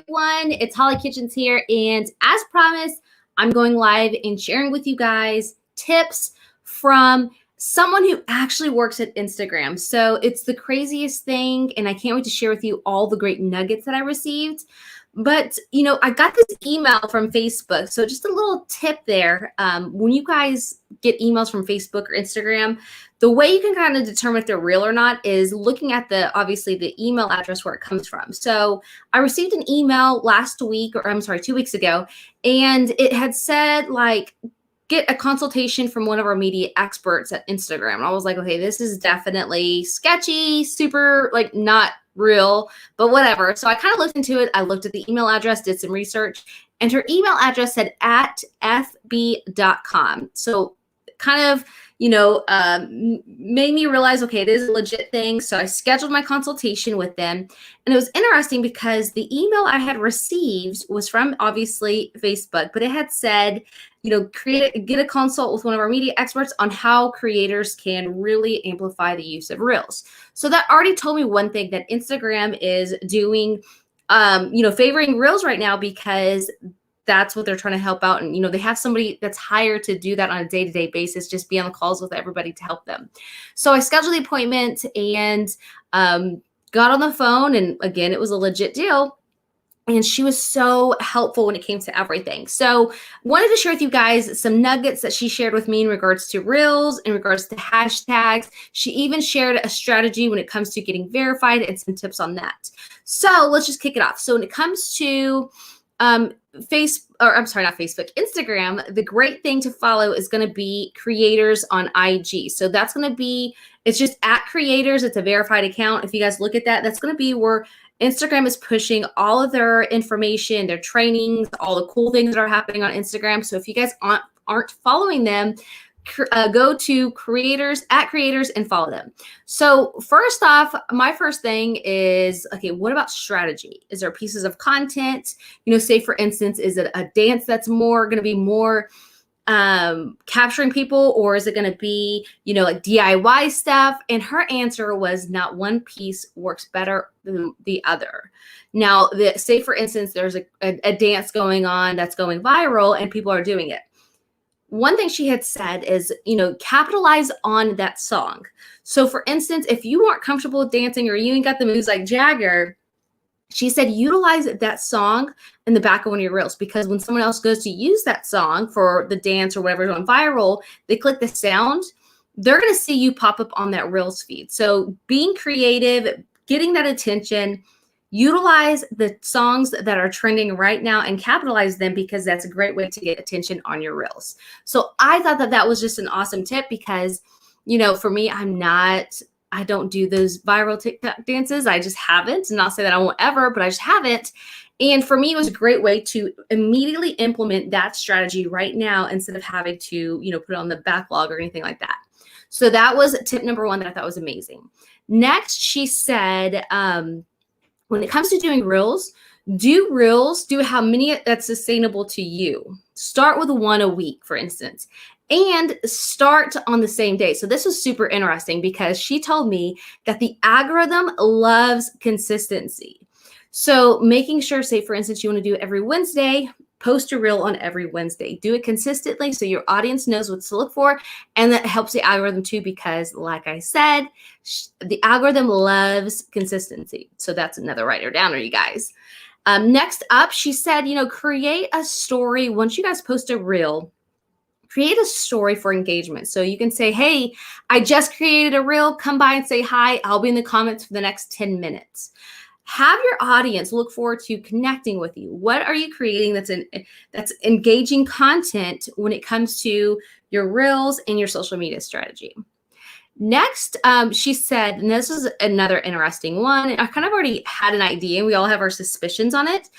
everyone. It's Hollie Kitchens here, and as promised, I'm going live and sharing with you guys tips from someone who actually works at Instagram. So it's the craziest thing, and I can't wait to share with you all the great nuggets that I received. But, I got this email from Facebook. So just a little tip there. When you guys get emails from Facebook or Instagram, the way you can kind of determine if they're real or not is looking at obviously the email address where it comes from. So I received an email last week, or I'm sorry, 2 weeks ago, and it had said get a consultation from one of our media experts at Instagram. And I was like, okay, this is definitely sketchy, super not real, but whatever. So I kind of looked into it. I looked at the email address, did some research, and her email address said @fb.com. So kind of, made me realize, okay, it is a legit thing. So I scheduled my consultation with them. And it was interesting because the email I had received was from obviously Facebook, but it had said, get a consult with one of our media experts on how creators can really amplify the use of Reels. So that already told me one thing, that Instagram is doing, favoring Reels right now because that's what they're trying to help out. And, they have somebody that's hired to do that on a day-to-day basis, just be on the calls with everybody to help them. So I scheduled the appointment and got on the phone. And again, it was a legit deal. And she was so helpful when it came to everything. So wanted to share with you guys some nuggets that she shared with me in regards to Reels, in regards to hashtags. She even shared a strategy when it comes to getting verified and some tips on that. So let's just kick it off. So when it comes to Instagram, the great thing to follow is going to be creators on IG. So that's going to be, it's just @creators. It's a verified account. If you guys look at that, that's going to be where Instagram is pushing all of their information, their trainings, all the cool things that are happening on Instagram. So if you guys aren't following them, go to creators and follow them. So first off, my first thing is, okay, what about strategy? Is there pieces of content? Say for instance, is it a dance that's going to be more capturing people, or is it going to be, like DIY stuff? And her answer was not one piece works better than the other. Now, say for instance, there's a dance going on that's going viral and people are doing it. One thing she had said is, capitalize on that song. So for instance, if you aren't comfortable with dancing or you ain't got the moves like Jagger, she said, utilize that song in the back of one of your Reels, because when someone else goes to use that song for the dance or whatever is on viral, they click the sound, they're going to see you pop up on that Reels feed. So being creative, getting that attention, utilize the songs that are trending right now and capitalize them, because that's a great way to get attention on your Reels. So I thought that was just an awesome tip because, for me, I don't do those viral TikTok dances. I just haven't. And I'll say that I won't ever, but I just haven't. And for me, it was a great way to immediately implement that strategy right now instead of having to, put it on the backlog or anything like that. So that was tip number one that I thought was amazing. Next, she said, when it comes to doing Reels, do how many that's sustainable to you. Start with one a week, for instance, and start on the same day. So this was super interesting because she told me that the algorithm loves consistency. So making sure, say for instance, you want to do it every Wednesday, post a Reel on every Wednesday. Do it consistently so your audience knows what to look for. And that helps the algorithm too, because like I said, the algorithm loves consistency. So that's another writer downer, you guys. Next up, she said, create a story. Once you guys post a Reel, create a story for engagement. So you can say, hey, I just created a Reel. Come by and say hi. I'll be in the comments for the next 10 minutes. Have your audience look forward to connecting with you. What are you creating that's engaging content when it comes to your Reels and your social media strategy? Next, she said, and this is another interesting one, I kind of already had an idea, and we all have our suspicions on it,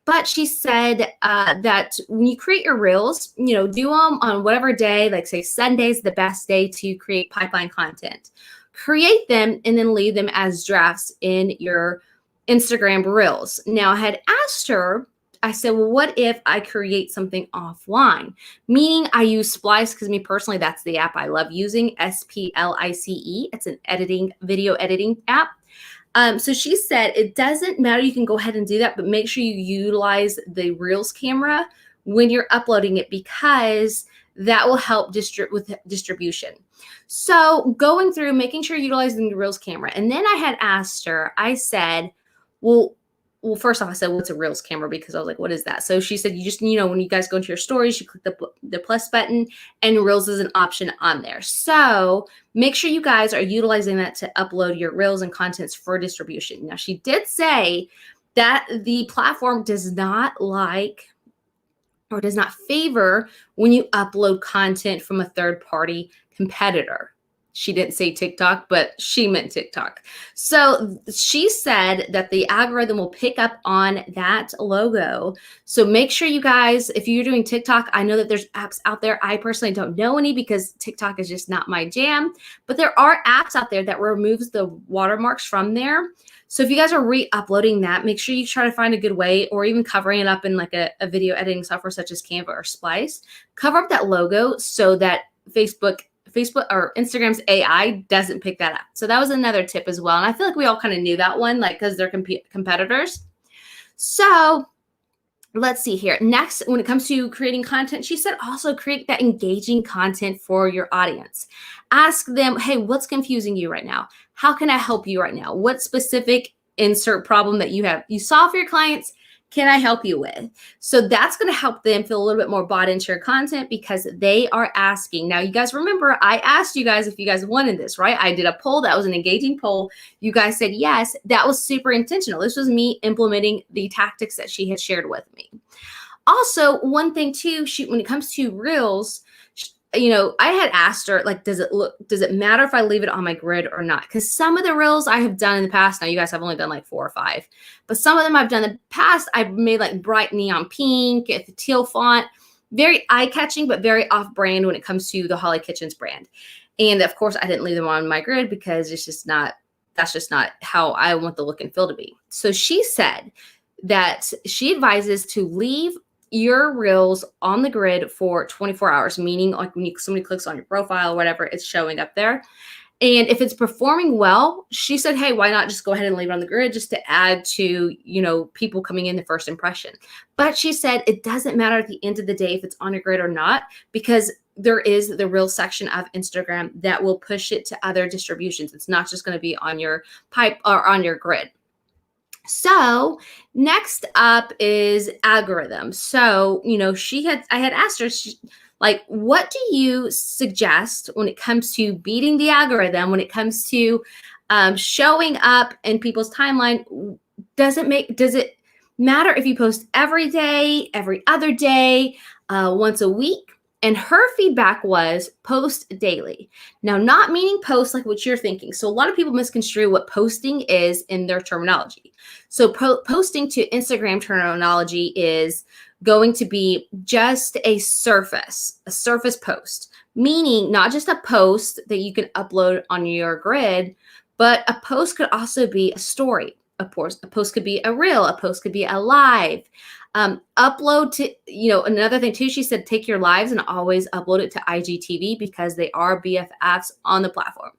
but she said that when you create your Reels, do them on whatever day, like say Sunday's the best day to create pipeline content. Create them and then leave them as drafts in your Instagram Reels. Now, I had asked her, I said, well, what if I create something offline? Meaning I use Splice, because me personally, that's the app I love using, SPLICE. It's an video editing app. So she said it doesn't matter. You can go ahead and do that, but make sure you utilize the Reels camera when you're uploading it, because that will help with distribution. So going through, making sure you're utilizing the Reels camera. And then I had asked her, I said, well, first off, I said, what's a Reels camera? Because I was like, what is that? So she said, you just, when you guys go into your stories, you click the plus button, and Reels is an option on there. So make sure you guys are utilizing that to upload your Reels and contents for distribution. Now, she did say that the platform does not like or does not favor when you upload content from a third-party competitor. She didn't say TikTok, but she meant TikTok. So she said that the algorithm will pick up on that logo. So make sure you guys, if you're doing TikTok, I know that there's apps out there. I personally don't know any because TikTok is just not my jam, but there are apps out there that removes the watermarks from there. So if you guys are re-uploading that, make sure you try to find a good way, or even covering it up in like a video editing software such as Canva or Splice. Cover up that logo so that Facebook or Instagram's AI doesn't pick that up. So that was another tip as well. And I feel like we all kind of knew that one, like, because they're competitors. So let's see here. Next, when it comes to creating content, she said also create that engaging content for your audience. Ask them, hey, what's confusing you right now? How can I help you right now? What specific insert problem that you solve for your clients can I help you with? So that's going to help them feel a little bit more bought into your content, because they are asking. Now, you guys remember, I asked you guys if you guys wanted this, right? I did a poll that was an engaging poll. You guys said yes. That was super intentional. This was me implementing the tactics that she had shared with me. Also, one thing too, when it comes to Reels, I had asked her, like, does it matter if I leave it on my grid or not? Because some of the Reels I have done in the past, now you guys have only done like 4 or 5, but some of them I've done in the past, I've made like bright neon pink, the teal font, very eye-catching, but very off-brand when it comes to the Hollie Kitchens brand. And of course, I didn't leave them on my grid because that's just not how I want the look and feel to be. So she said that she advises to leave your Reels on the grid for 24 hours, meaning like when somebody clicks on your profile or whatever, it's showing up there. And if it's performing well, she said, hey, why not just go ahead and leave it on the grid just to add to, people coming in the first impression. But she said it doesn't matter at the end of the day if it's on your grid or not, because there is the Reels section of Instagram that will push it to other distributions. It's not just going to be on your pipe or on your grid. So next up is algorithm. So, I had asked her, what do you suggest when it comes to beating the algorithm, when it comes to showing up in people's timeline? Does it matter if you post every day, every other day, once a week? And her feedback was post daily. Now, not meaning post like what you're thinking. So a lot of people misconstrue what posting is in their terminology. So posting to Instagram terminology is going to be just a surface post, meaning not just a post that you can upload on your grid, but a post could also be a story. Of course, a post could be a reel, a post could be a live. Upload to, another thing too, she said, take your lives and always upload it to IGTV because they are BFFs on the platform.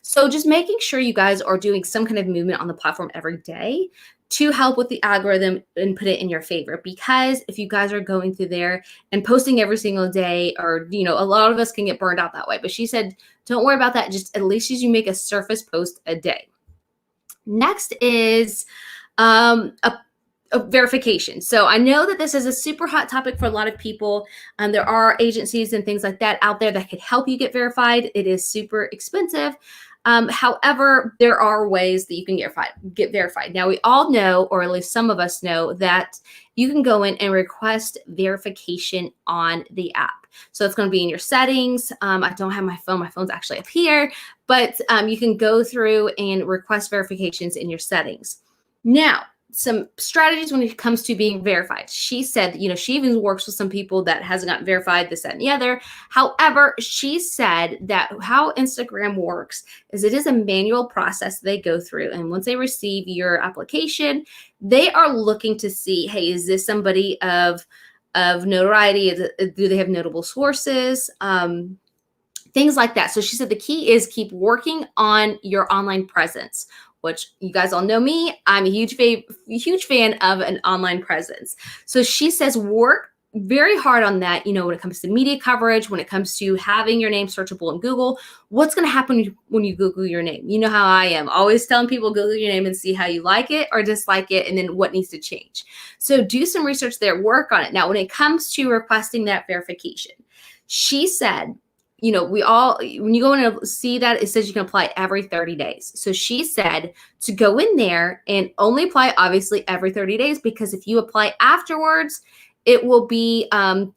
So just making sure you guys are doing some kind of movement on the platform every day to help with the algorithm and put it in your favor. Because if you guys are going through there and posting every single day, or, a lot of us can get burned out that way. But she said, don't worry about that. Just at least you make a surface post a day. Next is a verification. So I know that this is a super hot topic for a lot of people. There are agencies and things like that out there that could help you get verified. It is super expensive. However, there are ways that you can get verified. Now, we all know, or at least some of us know, that you can go in and request verification on the app. So it's going to be in your settings. I don't have my phone. My phone's actually up here. But you can go through and request verifications in your settings. Now, some strategies when it comes to being verified. She said, she even works with some people that hasn't gotten verified, this, that, and the other. However, she said that how Instagram works is it is a manual process they go through. And once they receive your application, they are looking to see, hey, is this somebody of notoriety? Do they have notable sources? things like that. So she said the key is keep working on your online presence, which you guys all know me. I'm a huge fan of an online presence. So she says work very hard on that, when it comes to media coverage, when it comes to having your name searchable in Google. What's going to happen when you Google your name? You know how I am, always telling people Google your name and see how you like it or dislike it, and then what needs to change. So do some research there, work on it. Now, when it comes to requesting that verification, she said, when you go in and see that, it says you can apply every 30 days. So she said to go in there and only apply, obviously, every 30 days, because if you apply afterwards, it will be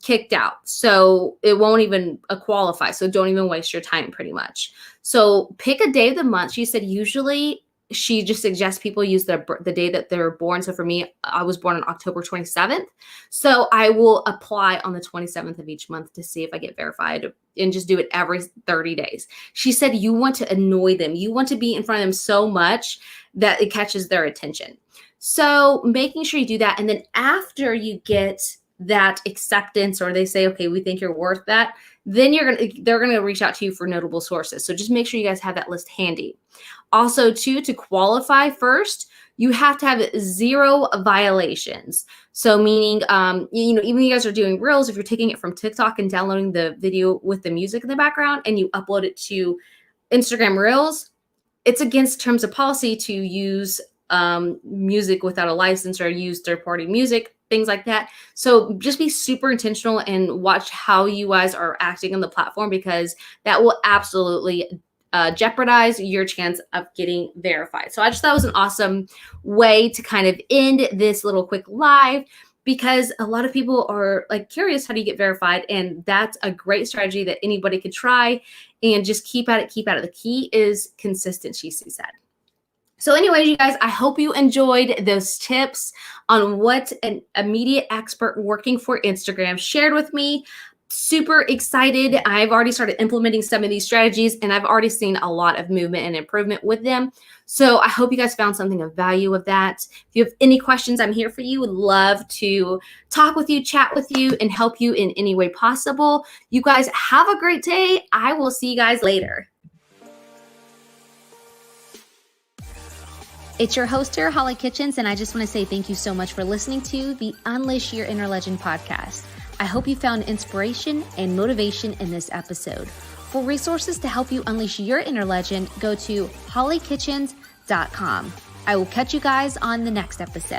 kicked out. So it won't even qualify. So don't even waste your time, pretty much. So pick a day of the month. She said usually she just suggests people use the day that they're born. So for me, I was born on October 27th. So I will apply on the 27th of each month to see if I get verified, and just do it every 30 days. She said you want to annoy them. You want to be in front of them so much that it catches their attention. So making sure you do that. And then after you get that acceptance, or they say, okay, we think you're worth that, then they're going to reach out to you for notable sources. So just make sure you guys have that list handy. Also, too, to qualify first, you have to have 0 violations. So meaning, even you guys are doing Reels, if you're taking it from TikTok and downloading the video with the music in the background and you upload it to Instagram Reels, it's against terms of policy to use music without a license or use third-party music, things like that. So just be super intentional and watch how you guys are acting on the platform, because that will absolutely jeopardize your chance of getting verified. So I just thought it was an awesome way to kind of end this little quick live, because a lot of people are curious, how do you get verified? And that's a great strategy that anybody could try, and just keep at it. The key is consistency, she said. So anyways, you guys, I hope you enjoyed those tips on what an immediate expert working for Instagram shared with me. Super excited. I've already started implementing some of these strategies, and I've already seen a lot of movement and improvement with them. So I hope you guys found something of value of that. If you have any questions, I'm here for you. Would love to talk with you, chat with you, and help you in any way possible. You guys have a great day. I will see you guys later. It's your host here, Hollie Kitchens, and I just want to say thank you so much for listening to the Unleash Your Inner Legend podcast. I hope you found inspiration and motivation in this episode. For resources to help you unleash your inner legend, go to holliekitchens.com. I will catch you guys on the next episode.